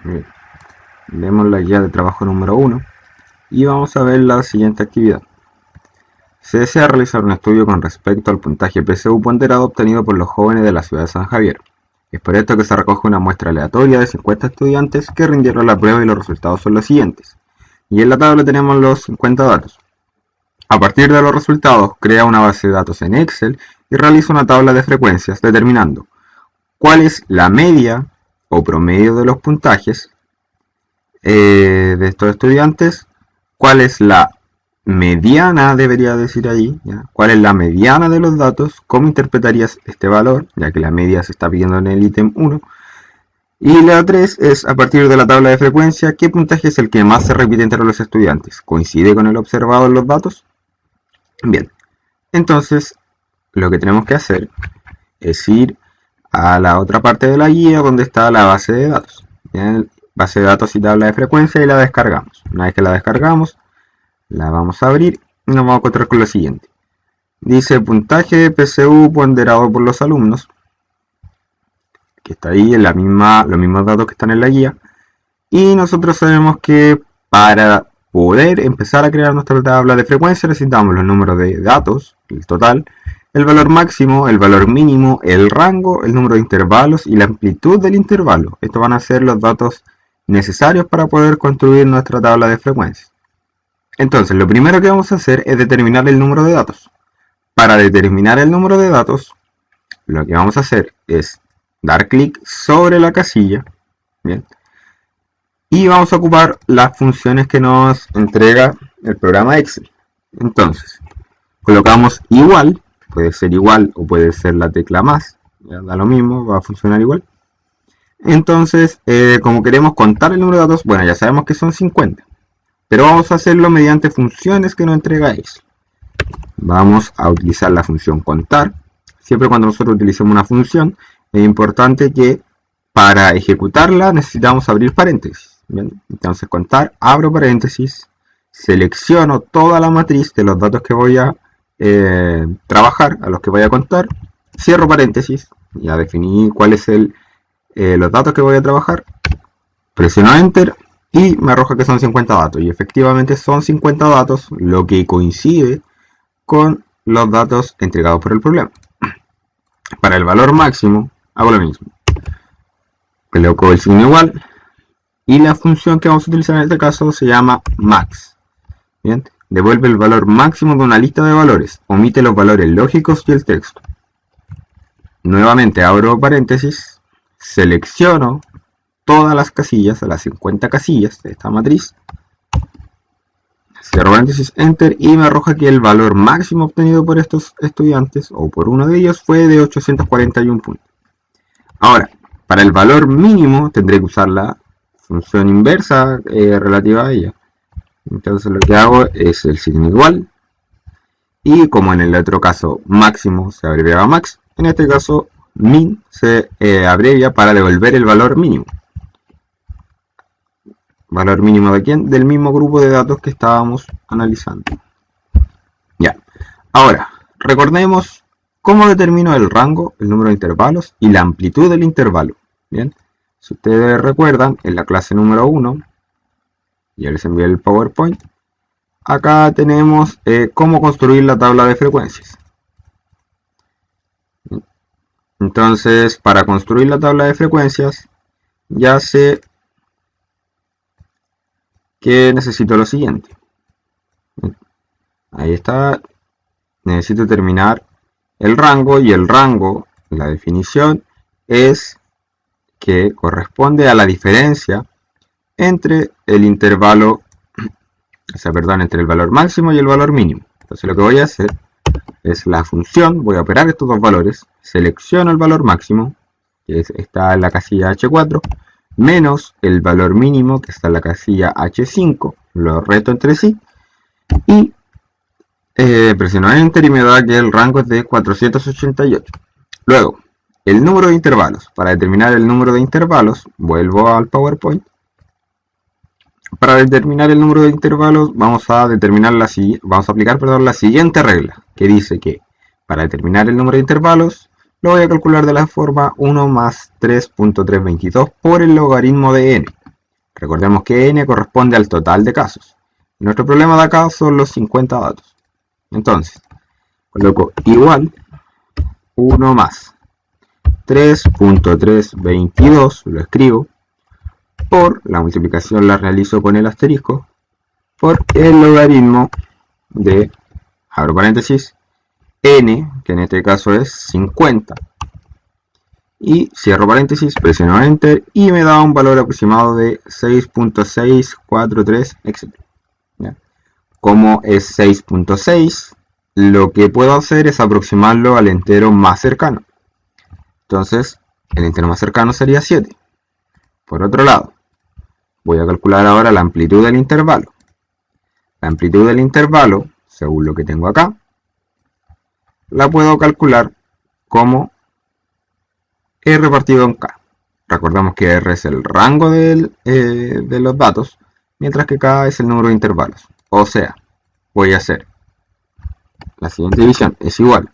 Bien. Vemos la guía de trabajo número 1 y vamos a ver la siguiente actividad. Se desea realizar un estudio con respecto al puntaje PSU ponderado obtenido por los jóvenes de la ciudad de San Javier. Es por esto que se recoge una muestra aleatoria de 50 estudiantes que rindieron la prueba y los resultados son los siguientes. Y en la tabla tenemos los 50 datos. A partir de los resultados, crea una base de datos en Excel y realiza una tabla de frecuencias determinando cuál es la media o promedio de los puntajes de estos estudiantes, cuál es la mediana, debería decir ahí, ¿ya? Cuál es la mediana de los datos, cómo interpretarías este valor, ya que la media se está pidiendo en el ítem 1. Y la 3 es, a partir de la tabla de frecuencia, ¿qué puntaje es el que más se repite entre los estudiantes? ¿Coincide con el observado en los datos? Bien, entonces lo que tenemos que hacer es ir a la otra parte de la guía donde está la base de datos. Bien, base de datos y tabla de frecuencia, y la descargamos. Una vez que la descargamos, la vamos a abrir y nos vamos a encontrar con lo siguiente. Dice puntaje de PSU ponderado por los alumnos, que está ahí en los mismos datos que están en la guía. Y nosotros sabemos que para poder empezar a crear nuestra tabla de frecuencia necesitamos los números de datos, el total, el valor máximo, el valor mínimo, el rango, el número de intervalos y la amplitud del intervalo. Estos van a ser los datos necesarios para poder construir nuestra tabla de frecuencias. Entonces, lo primero que vamos a hacer es determinar el número de datos. Para determinar el número de datos, lo que vamos a hacer es dar clic sobre la casilla, bien, y vamos a ocupar las funciones que nos entrega el programa Excel. Entonces, colocamos igual, puede ser igual o puede ser la tecla más, ya da lo mismo, va a funcionar igual. Entonces, como queremos contar el número de datos, bueno, ya sabemos que son 50, pero vamos a hacerlo mediante funciones que nos entrega Excel. Vamos a utilizar la función contar. Siempre cuando nosotros utilicemos una función, es importante que para ejecutarla necesitamos abrir paréntesis. Bien, entonces contar, abro paréntesis, selecciono toda la matriz de los datos que voy a trabajar, a los que voy a contar, cierro paréntesis, ya definí cuáles son los datos que voy a trabajar, presiono Enter y me arroja que son 50 datos. Y efectivamente son 50 datos, lo que coincide con los datos entregados por el problema. Para el valor máximo hago lo mismo. Coloco el signo igual y la función que vamos a utilizar en este caso se llama max. Bien, devuelve el valor máximo de una lista de valores, omite los valores lógicos y el texto. Nuevamente abro paréntesis, selecciono todas las casillas, las 50 casillas de esta matriz, cierro paréntesis, enter y me arroja que el valor máximo obtenido por estos estudiantes o por uno de ellos fue de 841 puntos. Ahora, para el valor mínimo tendré que usar la función inversa relativa a ella. Entonces lo que hago es el signo igual y como en el otro caso máximo se abreviaba max, en este caso min se abrevia para devolver el valor mínimo. ¿Valor mínimo de quién? Del mismo grupo de datos que estábamos analizando. Ya. Ahora, recordemos cómo determino el rango, el número de intervalos y la amplitud del intervalo. Bien. Si ustedes recuerdan, en la clase número 1, ya les envié el PowerPoint, acá tenemos cómo construir la tabla de frecuencias. Entonces, para construir la tabla de frecuencias, ya sé que necesito lo siguiente. Ahí está. Necesito determinar el rango, y el rango, la definición, es que corresponde a la diferencia entre el intervalo, entre el valor máximo y el valor mínimo. Entonces lo que voy a hacer es la función, voy a operar estos dos valores, selecciono el valor máximo, que está en la casilla H4, menos el valor mínimo, que está en la casilla H5, lo reto entre sí, y presiono Enter y me da que el rango es de 488. Luego, el número de intervalos. Para determinar el número de intervalos, vuelvo al PowerPoint. Para determinar el número de intervalos, vamos a aplicar la siguiente regla, que dice que para determinar el número de intervalos, lo voy a calcular de la forma 1 más 3.322 por el logaritmo de n. Recordemos que n corresponde al total de casos. Nuestro problema de acá son los 50 datos. Entonces, coloco igual 1 más 3.322, lo escribo, por la multiplicación la realizo con el asterisco, por el logaritmo de, abro paréntesis, n, que en este caso es 50, y cierro paréntesis, presiono enter y me da un valor aproximado de 6.643, etc. ¿Ya? Como es 6.6, lo que puedo hacer es aproximarlo al entero más cercano. Entonces, el entero más cercano sería 7. Por otro lado, voy a calcular ahora la amplitud del intervalo. La amplitud del intervalo, según lo que tengo acá, la puedo calcular como R partido en K. Recordemos que R es el rango de los datos, mientras que K es el número de intervalos. O sea, voy a hacer la siguiente división, es igual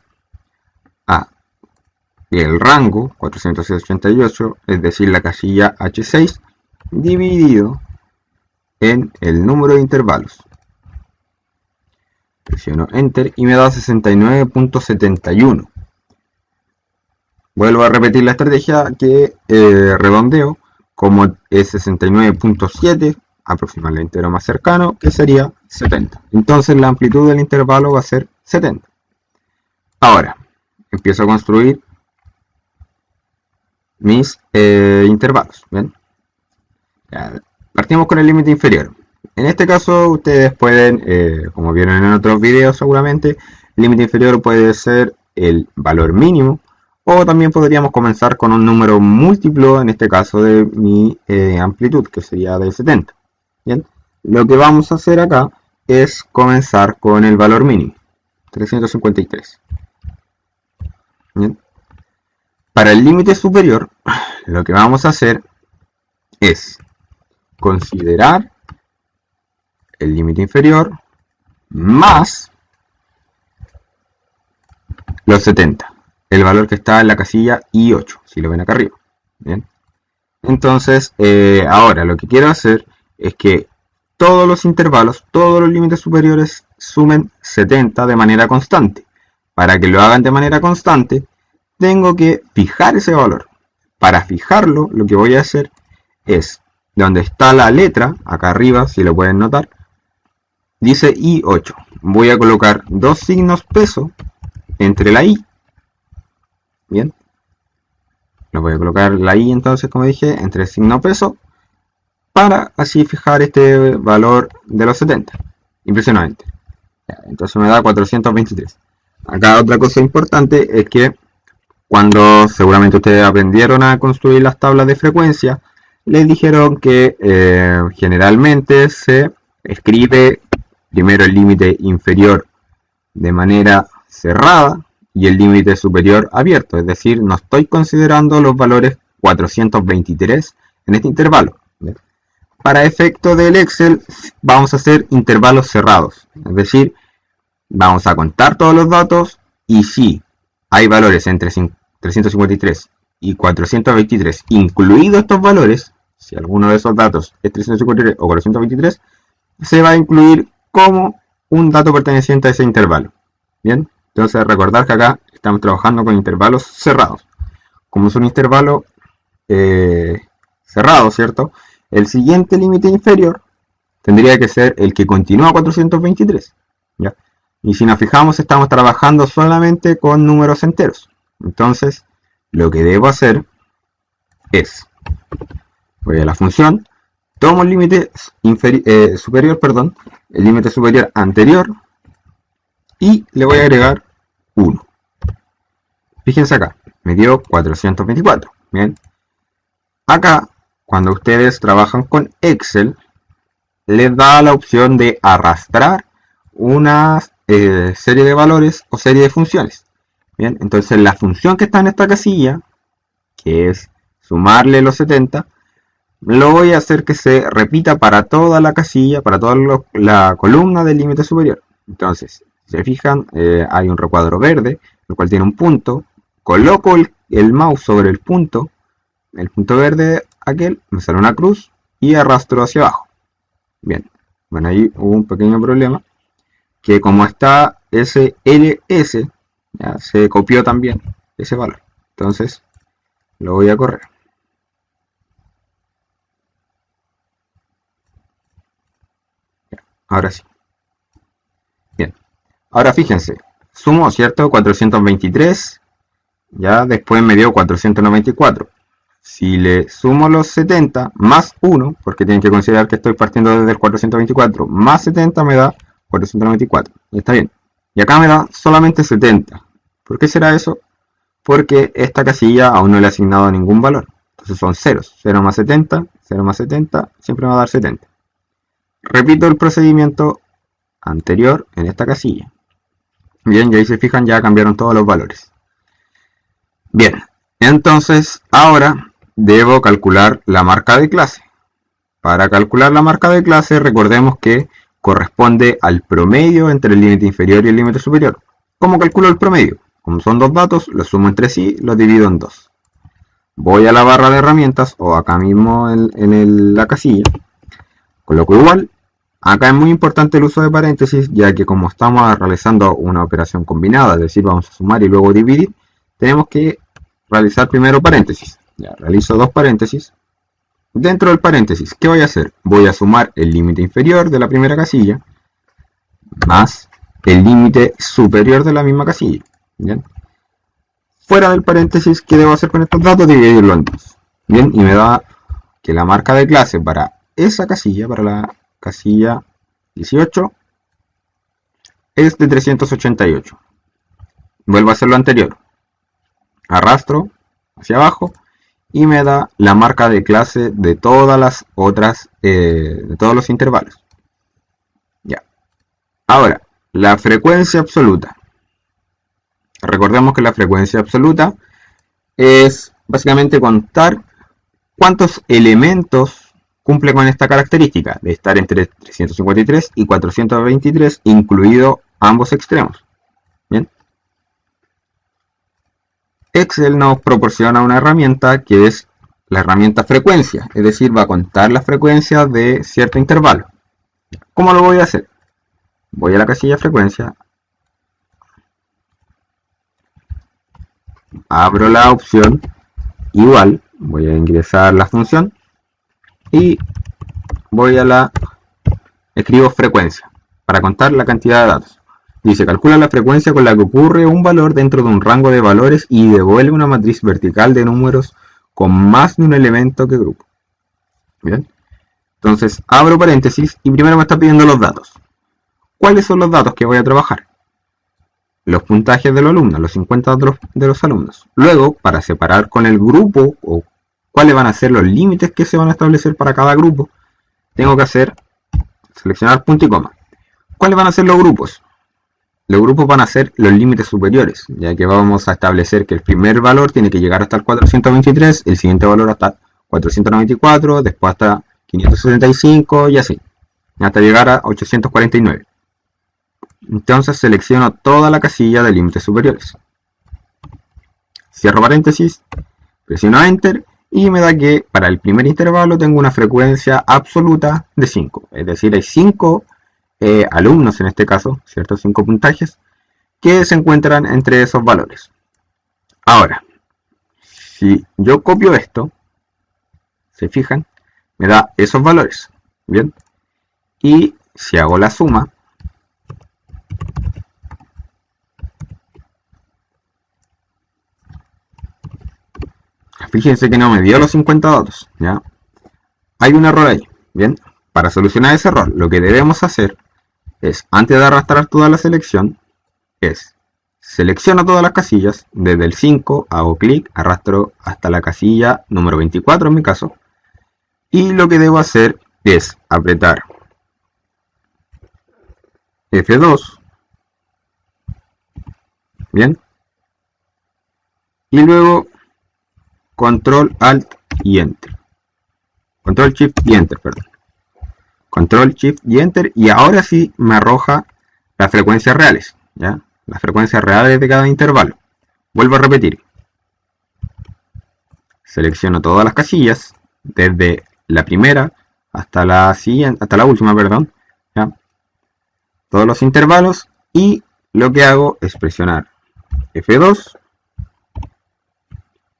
a el rango 488, es decir, la casilla H6, dividido en el número de intervalos. Presiono enter y me da 69.71. Vuelvo a repetir la estrategia que redondeo, como es 69.7, aproximar el entero más cercano, que sería 70. Entonces la amplitud del intervalo va a ser 70. Ahora, empiezo a construir mis intervalos. ¿Ven? Ya, partimos con el límite inferior. En este caso ustedes pueden, como vieron en otros videos seguramente, el límite inferior puede ser el valor mínimo, o también podríamos comenzar con un número múltiplo, en este caso de mi amplitud, que sería de 70. ¿Bien? Lo que vamos a hacer acá es comenzar con el valor mínimo, 353. ¿Bien? Para el límite superior, lo que vamos a hacer es considerar el límite inferior más los 70. El valor que está en la casilla I8, si lo ven acá arriba. ¿Bien? Entonces, ahora lo que quiero hacer es que todos los intervalos, todos los límites superiores sumen 70 de manera constante. Para que lo hagan de manera constante, tengo que fijar ese valor. Para fijarlo, lo que voy a hacer es, donde está la letra, acá arriba, si lo pueden notar, dice I8. Voy a colocar dos signos peso entre la I. Bien, lo voy a colocar la I entonces, como dije, entre el signo peso, para así fijar este valor de los 70. Impresionante. Entonces me da 423. Acá otra cosa importante es que cuando seguramente ustedes aprendieron a construir las tablas de frecuencia, les dijeron que generalmente se escribe primero el límite inferior de manera cerrada y el límite superior abierto, es decir, no estoy considerando los valores 423 en este intervalo. Para efecto del Excel vamos a hacer intervalos cerrados, es decir, vamos a contar todos los datos y si hay valores entre 353 y 423, incluidos estos valores, si alguno de esos datos es 353 o 423, se va a incluir como un dato perteneciente a ese intervalo. Bien, entonces recordar que acá estamos trabajando con intervalos cerrados. Como es un intervalo cerrado, ¿cierto? El siguiente límite inferior tendría que ser el que continúa a 423. ¿Ya? Y si nos fijamos, estamos trabajando solamente con números enteros. Entonces, lo que debo hacer es, voy a la función, tomo el límite superior, el límite superior anterior, y le voy a agregar 1. Fíjense acá, me dio 424. Bien. Acá, cuando ustedes trabajan con Excel, les da la opción de arrastrar una serie de valores o serie de funciones. Bien, entonces la función que está en esta casilla, que es sumarle los 70, lo voy a hacer que se repita para toda la casilla, para toda la columna del límite superior. Entonces, si se fijan, hay un recuadro verde, el cual tiene un punto. Coloco el mouse sobre el punto verde aquel, me sale una cruz y arrastro hacia abajo. Bien, bueno, ahí hubo un pequeño problema, que como está SLS, ya se copió también ese valor. Entonces, lo voy a correr. Ahora sí. Bien. Ahora fíjense, sumo, ¿cierto? 423, ya después me dio 494. Si le sumo los 70 más 1, porque tienen que considerar que estoy partiendo desde el 424, más 70 me da 494. Y está bien. Y acá me da solamente 70. ¿Por qué será eso? Porque esta casilla aún no le he asignado ningún valor. Entonces son ceros. 0 más 70, 0 más 70, siempre me va a dar 70. Repito el procedimiento anterior en esta casilla. Bien, y ahí se fijan, ya cambiaron todos los valores. Bien, entonces ahora debo calcular la marca de clase. Para calcular la marca de clase, recordemos que corresponde al promedio entre el límite inferior y el límite superior. ¿Cómo calculo el promedio? Como son dos datos, los sumo entre sí, los divido en 2. Voy a la barra de herramientas o acá mismo en la casilla, coloco igual. Acá es muy importante el uso de paréntesis, ya que como estamos realizando una operación combinada, es decir, vamos a sumar y luego dividir, tenemos que realizar primero paréntesis. Ya realizo dos paréntesis. Dentro del paréntesis, ¿qué voy a hacer? Voy a sumar el límite inferior de la primera casilla más el límite superior de la misma casilla. ¿Bien? Fuera del paréntesis, ¿qué debo hacer con estos datos? Dividirlo en 2. Bien, y me da que la marca de clase para esa casilla, para la casilla 18, es de 388. Vuelvo a hacer lo anterior. Arrastro hacia abajo y me da la marca de clase de todas las otras, de todos los intervalos. Ya. Ahora, la frecuencia absoluta. Recordemos que la frecuencia absoluta es básicamente contar cuántos elementos cumple con esta característica de estar entre 353 y 423, incluido ambos extremos. Bien. Excel nos proporciona una herramienta que es la herramienta frecuencia, es decir, va a contar la frecuencia de cierto intervalo. ¿Cómo lo voy a hacer? Voy a la casilla frecuencia, abro la opción igual, voy a ingresar la función y voy a la, escribo frecuencia para contar la cantidad de datos. Dice, calcula la frecuencia con la que ocurre un valor dentro de un rango de valores y devuelve una matriz vertical de números con más de un elemento que grupo. Bien. Entonces abro paréntesis y primero me está pidiendo los datos. ¿Cuáles son los datos que voy a trabajar? Los puntajes de los alumnos, los 50 de los alumnos. Luego, para separar con el grupo o cuáles van a ser los límites que se van a establecer para cada grupo, tengo que hacer, seleccionar punto y coma. ¿Cuáles van a ser los grupos? Los grupos van a ser los límites superiores, ya que vamos a establecer que el primer valor tiene que llegar hasta el 423, el siguiente valor hasta 494, después hasta 575 y así, hasta llegar a 849. Entonces selecciono toda la casilla de límites superiores. Cierro paréntesis, presiono Enter y me da que para el primer intervalo tengo una frecuencia absoluta de 5. Es decir, hay 5 alumnos en este caso, ¿cierto? 5 puntajes que se encuentran entre esos valores. Ahora, si yo copio esto, se fijan, me da esos valores. Bien. Y si hago la suma, fíjense que no me dio los 50 datos, ¿ya? Hay un error ahí, ¿bien? Para solucionar ese error, lo que debemos hacer es, antes de arrastrar toda la selección, es selecciono todas las casillas, desde el 5 hago clic, arrastro hasta la casilla número 24 en mi caso, y lo que debo hacer es apretar F2, ¿bien? Y luego Control Alt y Enter. Control Shift y Enter, perdón. Control Shift y Enter y ahora sí me arroja las frecuencias reales, ¿ya? Las frecuencias reales de cada intervalo. Vuelvo a repetir. Selecciono todas las casillas, desde la primera hasta la siguiente, hasta la última, perdón, ¿ya? Todos los intervalos, y lo que hago es presionar F2,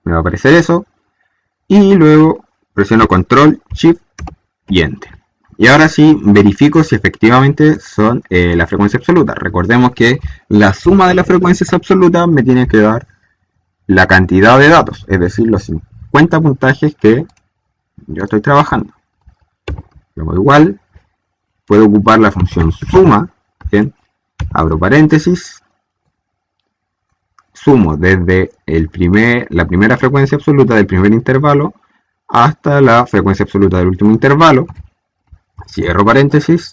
me va a aparecer eso, y luego presiono Control, Shift y Enter. Y ahora sí verifico si efectivamente son la frecuencia absoluta. Recordemos que la suma de las frecuencias absolutas me tiene que dar la cantidad de datos, es decir, los 50 puntajes que yo estoy trabajando. Luego igual, puedo ocupar la función suma, ¿bien? Abro paréntesis, sumo desde la primera frecuencia absoluta del primer intervalo hasta la frecuencia absoluta del último intervalo, cierro paréntesis,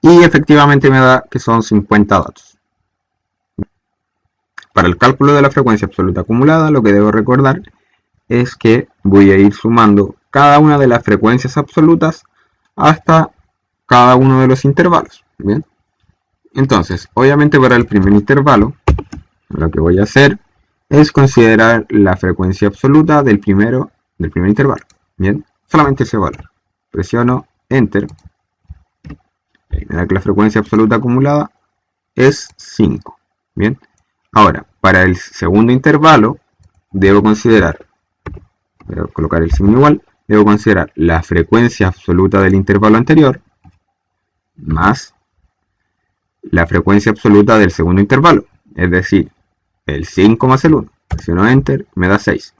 y efectivamente me da que son 50 datos. Para el cálculo de la frecuencia absoluta acumulada, lo que debo recordar es que voy a ir sumando cada una de las frecuencias absolutas hasta cada uno de los intervalos. ¿Bien? Entonces, obviamente para el primer intervalo, lo que voy a hacer es considerar la frecuencia absoluta del primer intervalo. Bien, solamente ese valor. Presiono Enter. Y me da que la frecuencia absoluta acumulada es 5. Bien. Ahora, para el segundo intervalo, debo considerar, voy a colocar el signo igual, debo considerar la frecuencia absoluta del intervalo anterior más la frecuencia absoluta del segundo intervalo, es decir, el 5 más el 1. Presiono Enter, me da 6.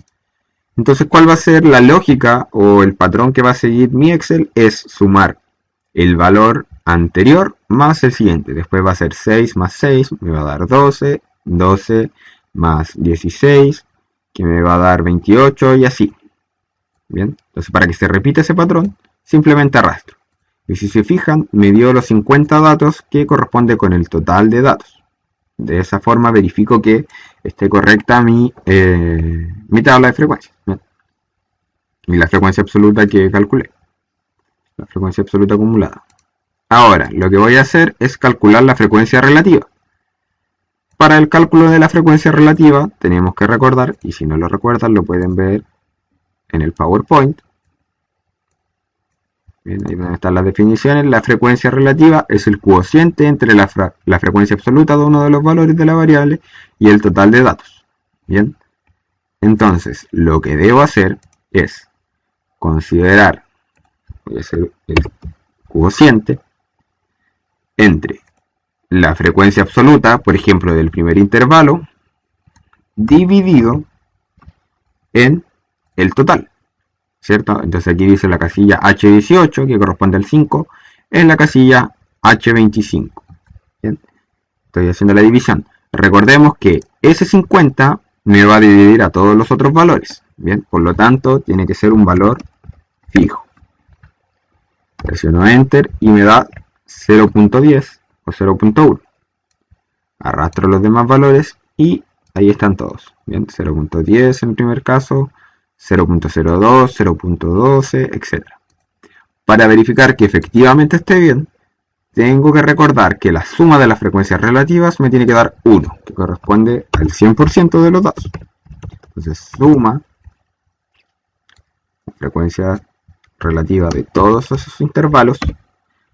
Entonces, ¿cuál va a ser la lógica o el patrón que va a seguir mi Excel? Es sumar el valor anterior más el siguiente. Después va a ser 6 más 6, me va a dar 12. 12 más 16, que me va a dar 28, y así. Bien, entonces para que se repita ese patrón, simplemente arrastro. Y si se fijan, me dio los 50 datos que corresponde con el total de datos. De esa forma verifico que esté correcta mi tabla de frecuencias. Bien. Y la frecuencia absoluta que calculé. La frecuencia absoluta acumulada. Ahora, lo que voy a hacer es calcular la frecuencia relativa. Para el cálculo de la frecuencia relativa tenemos que recordar, y si no lo recuerdan lo pueden ver en el PowerPoint. Bien, ahí donde están las definiciones. La frecuencia relativa es el cociente entre la frecuencia absoluta de uno de los valores de la variable y el total de datos. Bien, entonces lo que debo hacer es considerar, voy a hacer el cociente entre la frecuencia absoluta, por ejemplo, del primer intervalo, dividido en el total, ¿cierto? Entonces aquí dice la casilla H18, que corresponde al 5, en la casilla H25. ¿Bien? Estoy haciendo la división. Recordemos que ese 50 me va a dividir a todos los otros valores. Bien, por lo tanto, tiene que ser un valor fijo. Presiono Enter y me da 0.10. 0.1. Arrastro los demás valores y ahí están todos. Bien, 0.10 en el primer caso, 0.02, 0.12, etc. Para verificar que efectivamente esté bien, tengo que recordar que la suma de las frecuencias relativas me tiene que dar 1, que corresponde al 100% de los datos. Entonces, suma la frecuencia relativa de todos esos intervalos,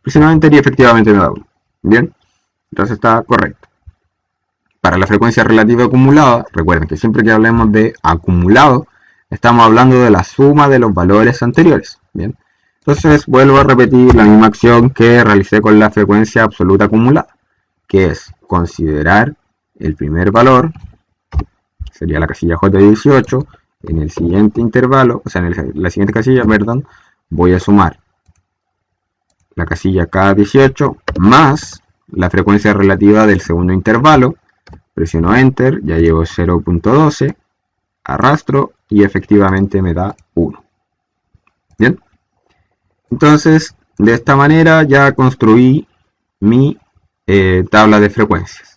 presiono Enter y efectivamente me da 1. Bien, entonces está correcto. Para la frecuencia relativa acumulada, recuerden que siempre que hablemos de acumulado, estamos hablando de la suma de los valores anteriores. Bien, entonces vuelvo a repetir la misma acción que realicé con la frecuencia absoluta acumulada, que es considerar el primer valor, sería la casilla J18, en el siguiente intervalo, o sea, en la siguiente casilla, perdón, voy a sumar la casilla K18 más la frecuencia relativa del segundo intervalo, presiono Enter, ya llevo 0.12, arrastro y efectivamente me da 1. Bien, entonces de esta manera ya construí mi tabla de frecuencias.